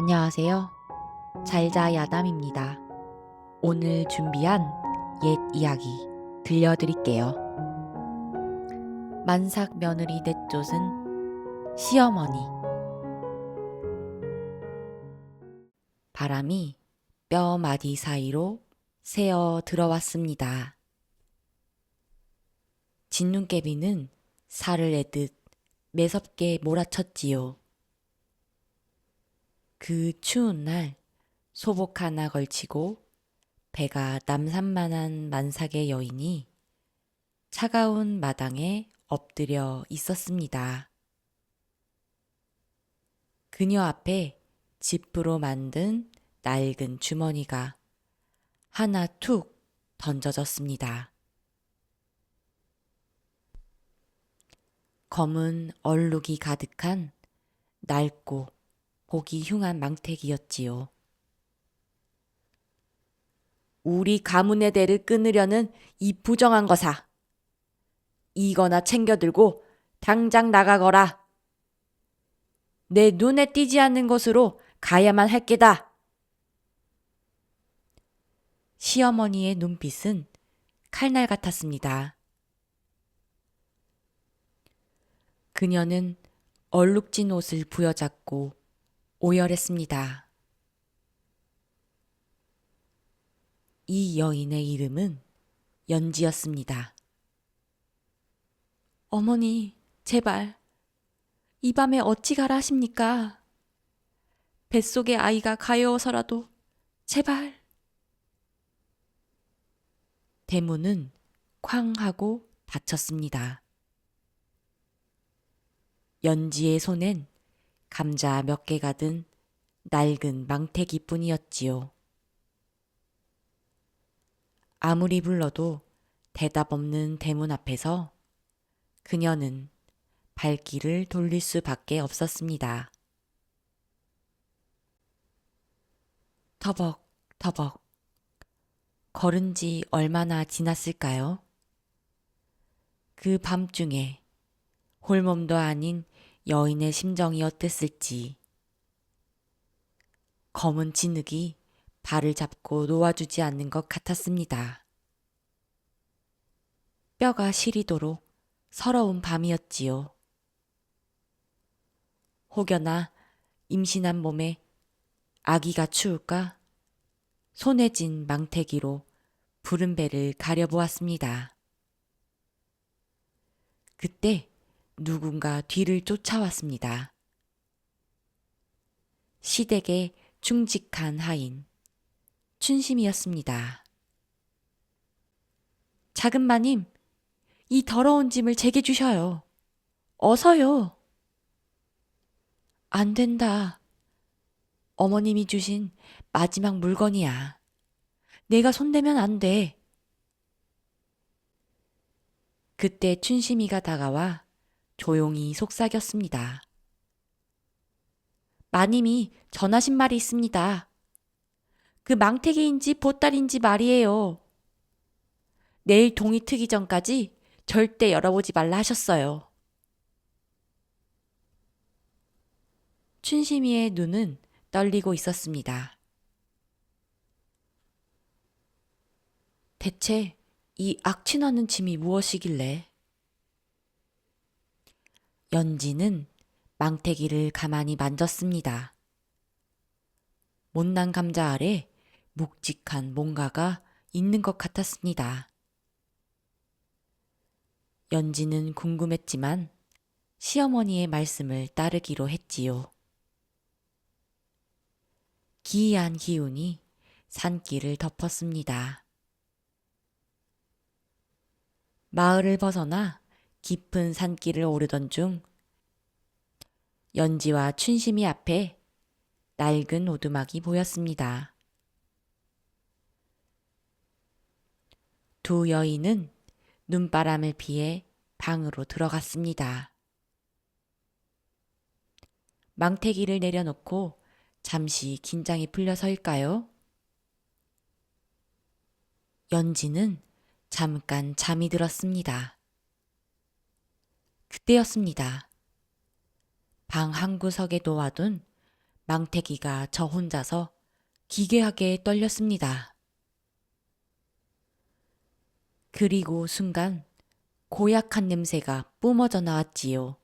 안녕하세요. 잘자 야담입니다. 오늘 준비한 옛 이야기 들려드릴게요. 만삭 며느리 내쫓은 시어머니. 바람이 뼈 마디 사이로 새어 들어왔습니다. 진눈깨비는 살을 내듯 매섭게 몰아쳤지요. 그 추운 날 소복 하나 걸치고 배가 남산만한 만삭의 여인이 차가운 마당에 엎드려 있었습니다. 그녀 앞에 지프로 만든 낡은 주머니가 하나 툭 던져졌습니다. 검은 얼룩이 가득한 낡고 보기 흉한 망태기였지요. 우리 가문의 대를 끊으려는 이 부정한 거사. 이거나 챙겨들고 당장 나가거라. 내 눈에 띄지 않는 곳으로 가야만 할 게다. 시어머니의 눈빛은 칼날 같았습니다. 그녀는 얼룩진 옷을 부여잡고 오열했습니다. 이 여인의 이름은 연지였습니다. 어머니, 제발, 이 밤에 어찌 가라 하십니까? 뱃속에 아이가 가여워서라도 제발. 대문은 쾅 하고 닫혔습니다. 연지의 손엔 감자 몇 개가 든 낡은 망태기뿐이었지요. 아무리 불러도 대답 없는 대문 앞에서 그녀는 발길을 돌릴 수밖에 없었습니다. 터벅 터벅 걸은 지 얼마나 지났을까요? 그 밤중에 홀몸도 아닌 여인의 심정이 어땠을지. 검은 진흙이 발을 잡고 놓아주지 않는 것 같았습니다. 뼈가 시리도록 서러운 밤이었지요. 혹여나 임신한 몸에 아기가 추울까? 손에 쥔 망태기로 부른 배를 가려보았습니다. 그때 누군가 뒤를 쫓아왔습니다. 시댁의 충직한 하인, 춘심이었습니다. 작은 마님, 이 더러운 짐을 제게 주셔요. 어서요. 안 된다. 어머님이 주신 마지막 물건이야. 내가 손대면 안 돼. 그때 춘심이가 다가와 조용히 속삭였습니다. 마님이 전하신 말이 있습니다. 그 망태기인지 보따리인지 말이에요. 내일 동이 트기 전까지 절대 열어보지 말라 하셨어요. 춘심이의 눈은 떨리고 있었습니다. 대체 이 악취나는 짐이 무엇이길래? 연지는 망태기를 가만히 만졌습니다. 못난 감자 아래 묵직한 뭔가가 있는 것 같았습니다. 연지는 궁금했지만 시어머니의 말씀을 따르기로 했지요. 기이한 기운이 산길을 덮었습니다. 마을을 벗어나 깊은 산길을 오르던 중 연지와 춘심이 앞에 낡은 오두막이 보였습니다. 두 여인은 눈바람을 피해 방으로 들어갔습니다. 망태기를 내려놓고 잠시 긴장이 풀려서일까요? 연지는 잠깐 잠이 들었습니다. 그때였습니다. 방 한 구석에 놓아둔 망태기가 저 혼자서 기괴하게 떨렸습니다. 그리고 순간 고약한 냄새가 뿜어져 나왔지요.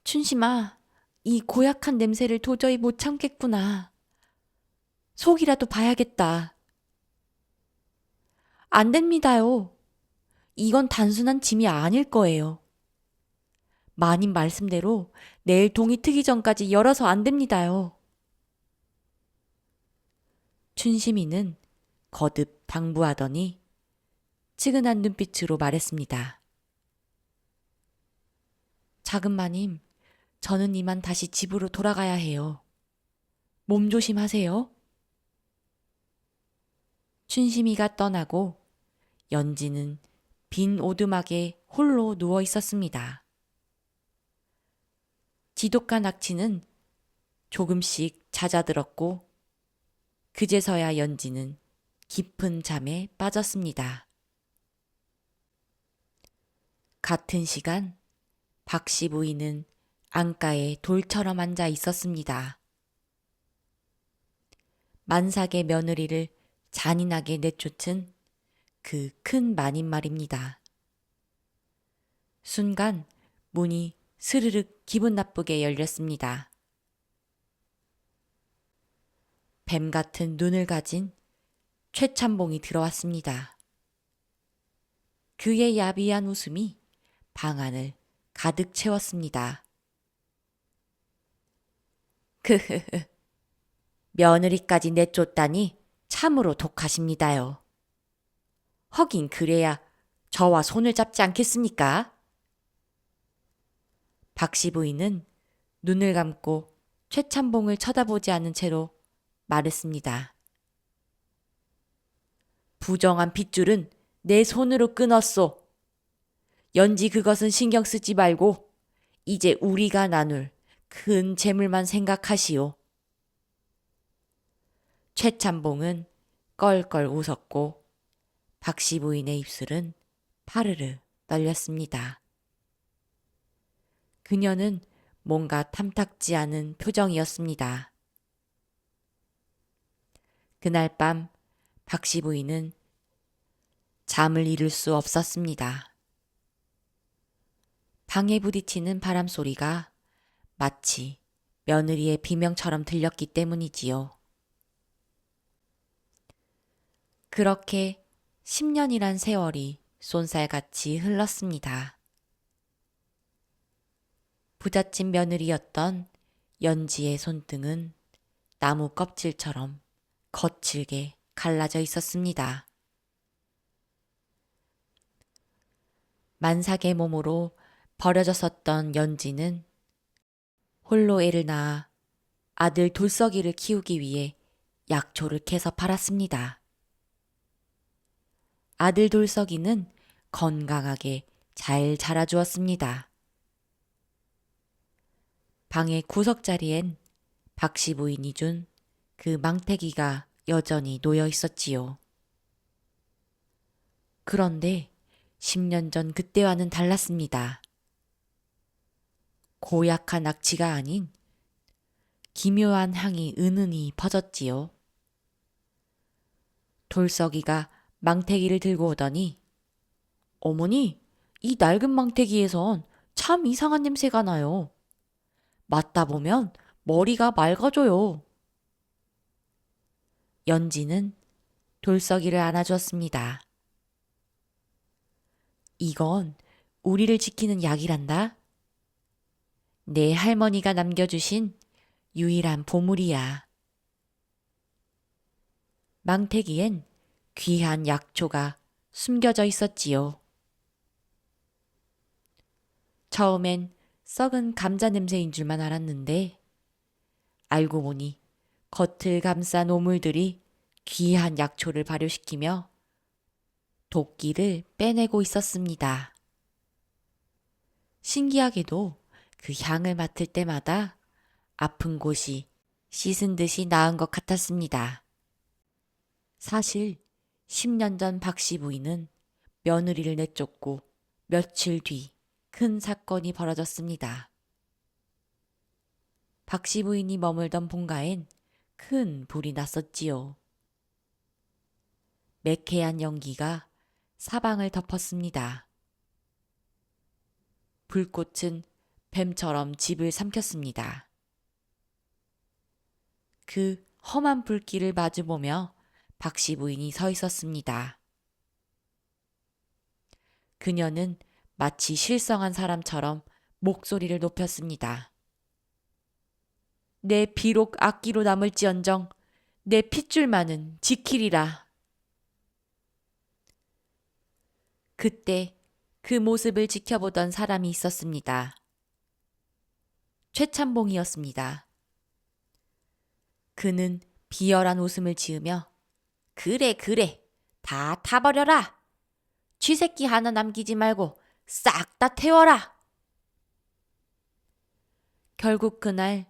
춘심아, 이 고약한 냄새를 도저히 못 참겠구나. 속이라도 봐야겠다. 안 됩니다요. 이건 단순한 짐이 아닐 거예요. 마님 말씀대로 내일 동이 트기 전까지 열어서 안 됩니다요. 춘심이는 거듭 당부하더니 측은한 눈빛으로 말했습니다. 작은 마님, 저는 이만 다시 집으로 돌아가야 해요. 몸 조심하세요. 춘심이가 떠나고 연지는 빈 오두막에 홀로 누워 있었습니다. 지독한 악취는 조금씩 잦아들었고 그제서야 연지는 깊은 잠에 빠졌습니다. 같은 시간 박씨 부인은 안가에 돌처럼 앉아 있었습니다. 만삭의 며느리를 잔인하게 내쫓은 그 큰 마님 말입니다. 순간 문이 스르륵 기분 나쁘게 열렸습니다. 뱀 같은 눈을 가진 최참봉이 들어왔습니다. 그의 야비한 웃음이 방 안을 가득 채웠습니다. 크흐흐, 며느리까지 내쫓다니 참으로 독하십니다요. 허긴 그래야 저와 손을 잡지 않겠습니까? 박씨 부인은 눈을 감고 최참봉을 쳐다보지 않은 채로 말했습니다. 부정한 핏줄은 내 손으로 끊었소. 연지 그것은 신경 쓰지 말고 이제 우리가 나눌 큰 재물만 생각하시오. 최참봉은 껄껄 웃었고 박씨 부인의 입술은 파르르 떨렸습니다. 그녀는 뭔가 탐탁지 않은 표정이었습니다. 그날 밤 박씨 부인은 잠을 이룰 수 없었습니다. 방에 부딪히는 바람 소리가 마치 며느리의 비명처럼 들렸기 때문이지요. 그렇게 10년이란 세월이 쏜살같이 흘렀습니다. 부잣집 며느리였던 연지의 손등은 나무 껍질처럼 거칠게 갈라져 있었습니다. 만삭의 몸으로 버려졌었던 연지는 홀로 애를 낳아 아들 돌석이를 키우기 위해 약초를 캐서 팔았습니다. 아들 돌석이는 건강하게 잘 자라주었습니다. 방의 구석자리엔 박씨 부인이 준 그 망태기가 여전히 놓여 있었지요. 그런데 10년 전 그때와는 달랐습니다. 고약한 악취가 아닌 기묘한 향이 은은히 퍼졌지요. 돌석이가 망태기를 들고 오더니 어머니, 이 낡은 망태기에선 참 이상한 냄새가 나요. 맡다 보면 머리가 맑아져요. 연지는 돌석이를 안아주었습니다. 이건 우리를 지키는 약이란다. 내 할머니가 남겨주신 유일한 보물이야. 망태기엔 귀한 약초가 숨겨져 있었지요. 처음엔 썩은 감자 냄새인 줄만 알았는데 알고 보니 겉을 감싼 오물들이 귀한 약초를 발효시키며 독기를 빼내고 있었습니다. 신기하게도 그 향을 맡을 때마다 아픈 곳이 씻은 듯이 나은 것 같았습니다. 사실 10년 전 박씨 부인은 며느리를 내쫓고 며칠 뒤 큰 사건이 벌어졌습니다. 박씨 부인이 머물던 본가엔 큰 불이 났었지요. 매캐한 연기가 사방을 덮었습니다. 불꽃은 뱀처럼 집을 삼켰습니다. 그 험한 불길을 마주보며 박씨 부인이 서 있었습니다. 그녀는 마치 실성한 사람처럼 목소리를 높였습니다. 내 비록 악기로 남을지언정 내 핏줄만은 지키리라. 그때 그 모습을 지켜보던 사람이 있었습니다. 최참봉이었습니다. 그는 비열한 웃음을 지으며 그래 다 타버려라. 쥐새끼 하나 남기지 말고 싹 다 태워라. 결국 그날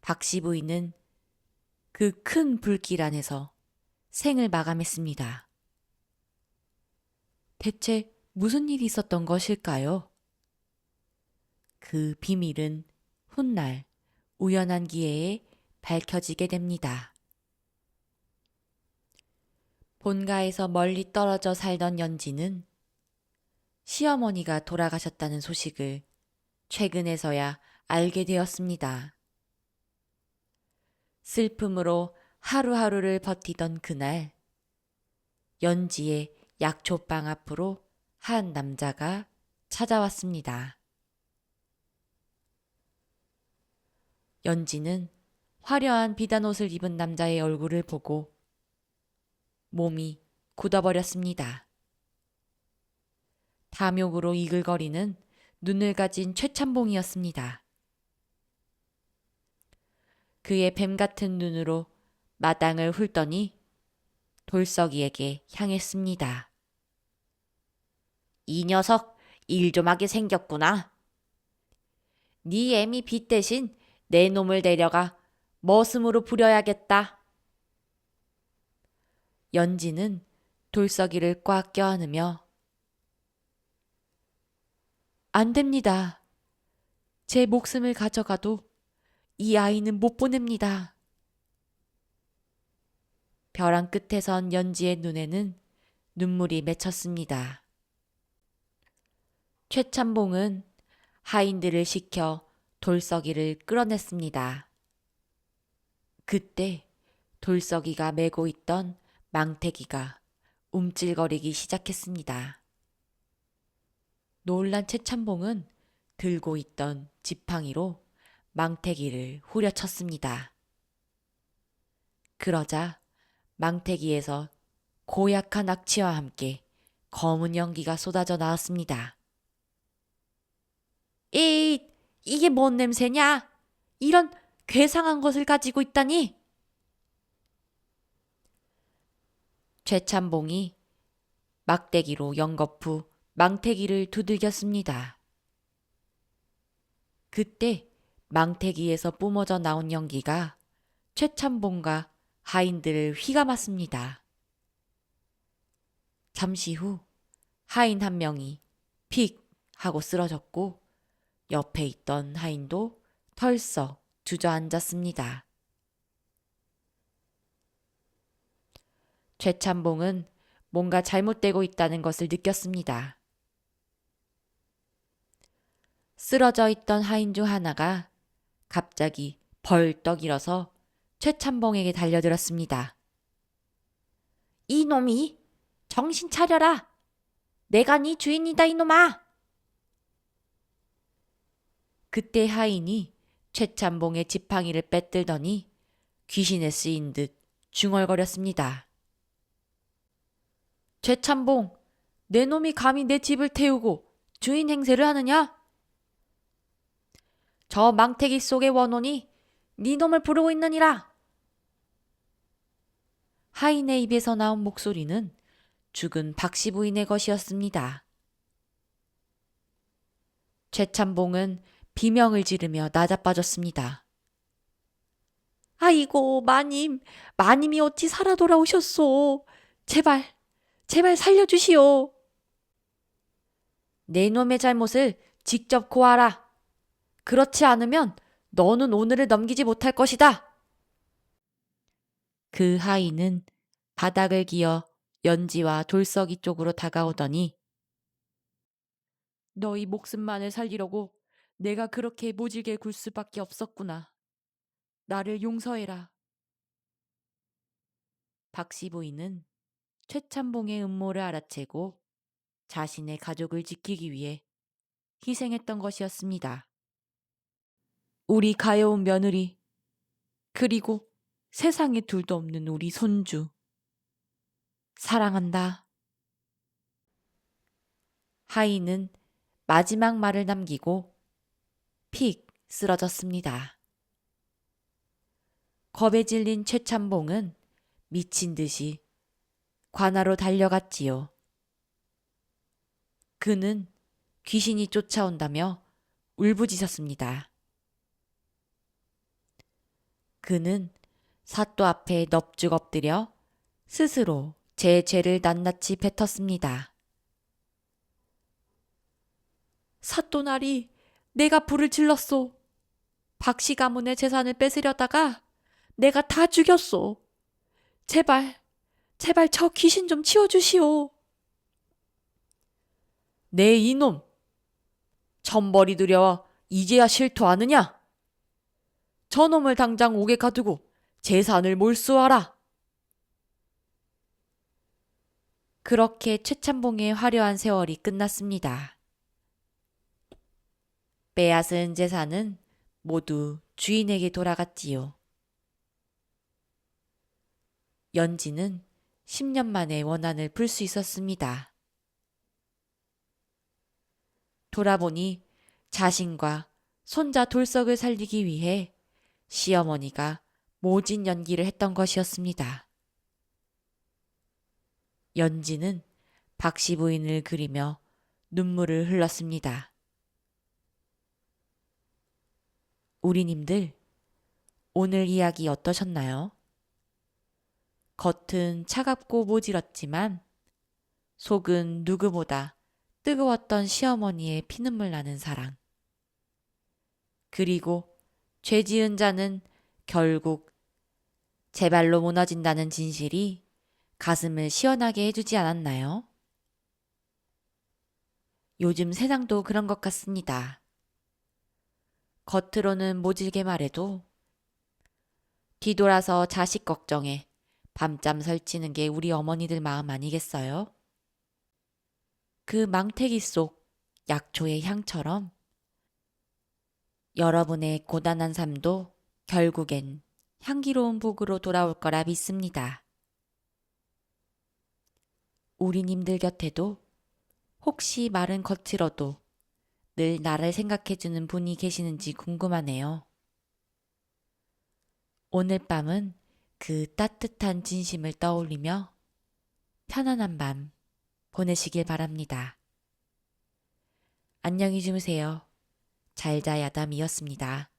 박씨 부인은 그 큰 불길 안에서 생을 마감했습니다. 대체 무슨 일이 있었던 것일까요? 그 비밀은 훗날 우연한 기회에 밝혀지게 됩니다. 본가에서 멀리 떨어져 살던 연지는 시어머니가 돌아가셨다는 소식을 최근에서야 알게 되었습니다. 슬픔으로 하루하루를 버티던 그날, 연지의 약초방 앞으로 한 남자가 찾아왔습니다. 연지는 화려한 비단옷을 입은 남자의 얼굴을 보고 몸이 굳어버렸습니다. 탐욕으로 이글거리는 눈을 가진 최참봉이었습니다. 그의 뱀 같은 눈으로 마당을 훑더니 돌석이에게 향했습니다. 이 녀석 일 좀 하게 생겼구나. 네 애미 빚 대신 내 놈을 데려가 머슴으로 부려야겠다. 연지는 돌석이를 꽉 껴안으며 안 됩니다. 제 목숨을 가져가도 이 아이는 못 보냅니다. 벼랑 끝에 선 연지의 눈에는 눈물이 맺혔습니다. 최참봉은 하인들을 시켜 돌석이를 끌어냈습니다. 그때 돌석이가 메고 있던 망태기가 움찔거리기 시작했습니다. 놀란 최참봉은 들고 있던 지팡이로 망태기를 후려쳤습니다. 그러자 망태기에서 고약한 악취와 함께 검은 연기가 쏟아져 나왔습니다. 이게 뭔 냄새냐? 이런 괴상한 것을 가지고 있다니? 최참봉이 막대기로 연거푸 망태기를 두들겼습니다. 그때 망태기에서 뿜어져 나온 연기가 최참봉과 하인들을 휘감았습니다. 잠시 후 하인 한 명이 픽 하고 쓰러졌고 옆에 있던 하인도 털썩 주저앉았습니다. 최참봉은 뭔가 잘못되고 있다는 것을 느꼈습니다. 쓰러져 있던 하인 중 하나가 갑자기 벌떡 일어서 최참봉에게 달려들었습니다. 이놈이 정신 차려라. 내가 네 주인이다 이놈아. 그때 하인이 최참봉의 지팡이를 빼들더니 귀신에 쓰인 듯 중얼거렸습니다. 최참봉, 내 놈이 감히 내 집을 태우고 주인 행세를 하느냐? 저 망태기 속의 원혼이 네 놈을 부르고 있느니라. 하인의 입에서 나온 목소리는 죽은 박씨 부인의 것이었습니다. 최참봉은 비명을 지르며 나자빠졌습니다. 아이고 마님이 어찌 살아 돌아오셨소. 제발 살려주시오. 내 놈의 잘못을 직접 고하라. 그렇지 않으면 너는 오늘을 넘기지 못할 것이다. 그 하인은 바닥을 기어 연지와 돌석이 쪽으로 다가오더니 너희 목숨만을 살리려고 내가 그렇게 모질게 굴 수밖에 없었구나. 나를 용서해라. 박씨 부인은 최참봉의 음모를 알아채고 자신의 가족을 지키기 위해 희생했던 것이었습니다. 우리 가여운 며느리, 그리고 세상에 둘도 없는 우리 손주. 사랑한다. 하인은 마지막 말을 남기고 픽 쓰러졌습니다. 겁에 질린 최참봉은 미친 듯이 관하로 달려갔지요. 그는 귀신이 쫓아온다며 울부짖었습니다. 그는 사또 앞에 넙죽 엎드려 스스로 제 죄를 낱낱이 뱉었습니다. 사또나리, 내가 불을 질렀소. 박씨 가문의 재산을 뺏으려다가 내가 다 죽였소. 제발, 제발 저 귀신 좀 치워주시오. 네 이놈! 천벌이 두려워 이제야 실토하느냐? 저놈을 당장 옥에 가두고 재산을 몰수하라. 그렇게 최참봉의 화려한 세월이 끝났습니다. 빼앗은 재산은 모두 주인에게 돌아갔지요. 연지는 10년 만에 원한을 풀 수 있었습니다. 돌아보니 자신과 손자 돌석을 살리기 위해 시어머니가 모진 연기를 했던 것이었습니다. 연지는 박씨 부인을 그리며 눈물을 흘렸습니다. 우리님들, 오늘 이야기 어떠셨나요? 겉은 차갑고 모질었지만 속은 누구보다 뜨거웠던 시어머니의 피눈물 나는 사랑. 그리고 죄 지은 자는 결국 제 발로 무너진다는 진실이 가슴을 시원하게 해주지 않았나요? 요즘 세상도 그런 것 같습니다. 겉으로는 모질게 말해도 뒤돌아서 자식 걱정에 밤잠 설치는 게 우리 어머니들 마음 아니겠어요? 그 망태기 속 약초의 향처럼 여러분의 고단한 삶도 결국엔 향기로운 복으로 돌아올 거라 믿습니다. 우리님들 곁에도 혹시 말은 거칠어도 늘 나를 생각해주는 분이 계시는지 궁금하네요. 오늘 밤은 그 따뜻한 진심을 떠올리며 편안한 밤 보내시길 바랍니다. 안녕히 주무세요. 잘자 야담이었습니다.